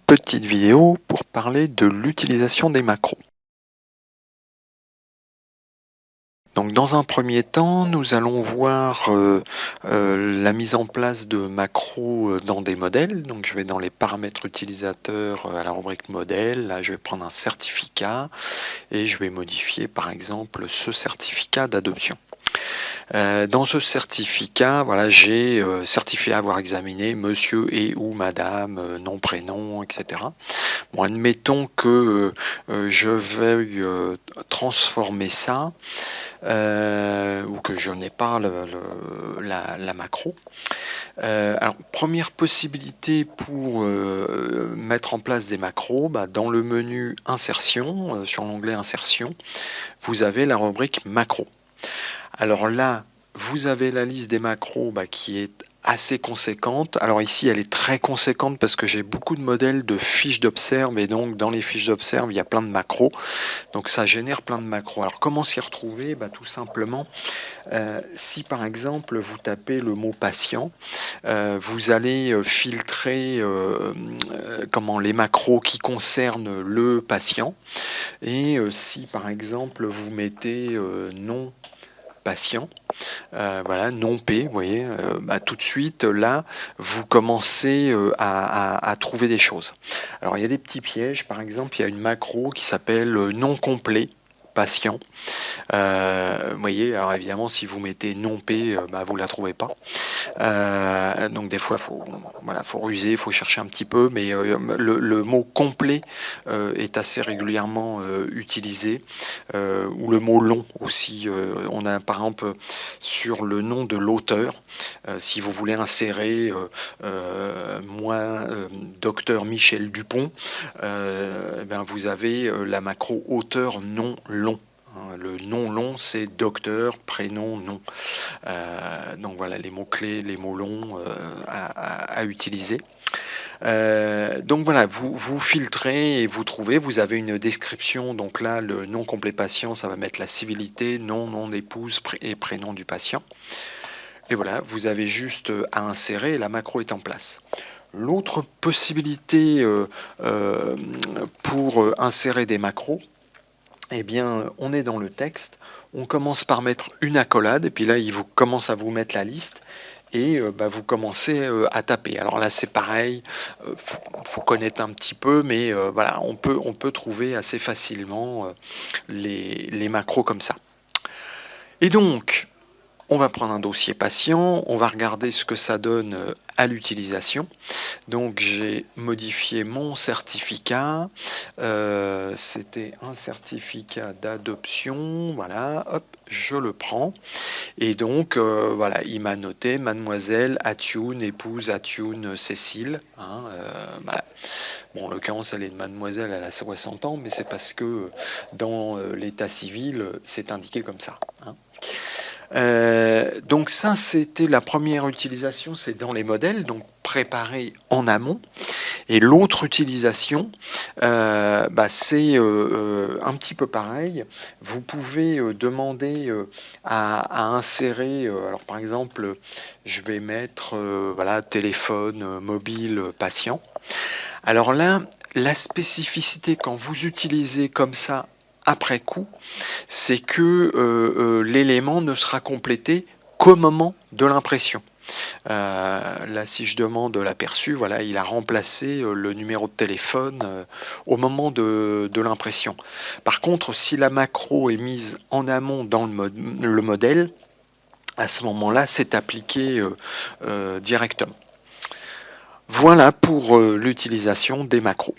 petite vidéo pour parler de l'utilisation des macros. Donc dans un premier temps, nous allons voir la mise en place de macros dans des modèles. Donc je vais dans les paramètres utilisateurs à la rubrique modèle. Là, je vais prendre un certificat et je vais modifier par exemple ce certificat d'adoption. Dans ce certificat, voilà, j'ai certifié avoir examiné monsieur et ou madame, nom, prénom, etc. Bon, admettons que je veuille transformer ça ou que je n'ai pas la macro. Alors, première possibilité pour mettre en place des macros, dans le menu insertion, sur l'onglet insertion, vous avez la rubrique macro. Alors là, vous avez la liste des macros qui est assez conséquente. Alors ici, elle est très conséquente parce que j'ai beaucoup de modèles de fiches d'observe et donc dans les fiches d'observe, il y a plein de macros. Donc ça génère plein de macros. Alors comment s'y retrouver? Tout simplement, si par exemple vous tapez le mot patient, vous allez filtrer les macros qui concernent le patient. Et si par exemple vous mettez nom patient, voilà, non P, vous voyez, tout de suite, là, vous commencez à trouver des choses. Alors, il y a des petits pièges. Par exemple, il y a une macro qui s'appelle non complet patient. Vous voyez, alors évidemment, si vous mettez non P, vous la trouvez pas. Donc des fois, faut ruser, faut chercher un petit peu, mais le mot complet est assez régulièrement utilisé, ou le mot long aussi. On a par exemple sur le nom de l'auteur, si vous voulez insérer moi, docteur Michel Dupont, vous avez la macro auteur nom long. Le nom long, c'est docteur, prénom, nom. Donc voilà les mots-clés, les mots longs à utiliser. Donc voilà, vous filtrez et vous trouvez, vous avez une description. Donc là, le nom complet patient, ça va mettre la civilité, nom d'épouse et prénom du patient. Et voilà, vous avez juste à insérer et la macro est en place. L'autre possibilité pour insérer des macros, on est dans le texte, on commence par mettre une accolade, et puis là, il commence à vous mettre la liste, et vous commencez à taper. Alors là, c'est pareil, faut connaître un petit peu, mais voilà, on peut trouver assez facilement les macros comme ça. Et donc, on va prendre un dossier patient, on va regarder ce que ça donne à l'utilisation. Donc j'ai modifié mon certificat, c'était un certificat d'adoption, voilà, hop, je le prends. Et donc voilà, il m'a noté mademoiselle Athioune, épouse Athioune Cécile. Voilà. Bon, en l'occurrence, elle est de mademoiselle, elle a 60 ans, mais c'est parce que dans l'état civil, c'est indiqué comme ça. Donc ça, c'était la première utilisation, c'est dans les modèles, donc préparé en amont. Et l'autre utilisation, c'est un petit peu pareil. Vous pouvez demander à insérer, alors par exemple, je vais mettre voilà, téléphone mobile patient. Alors là, la spécificité quand vous utilisez comme ça après coup, c'est que l'élément ne sera complété qu'au moment de l'impression. Là, si je demande l'aperçu, voilà, il a remplacé le numéro de téléphone au moment de l'impression. Par contre, si la macro est mise en amont dans le modèle, à ce moment-là, c'est appliqué directement. Voilà pour l'utilisation des macros.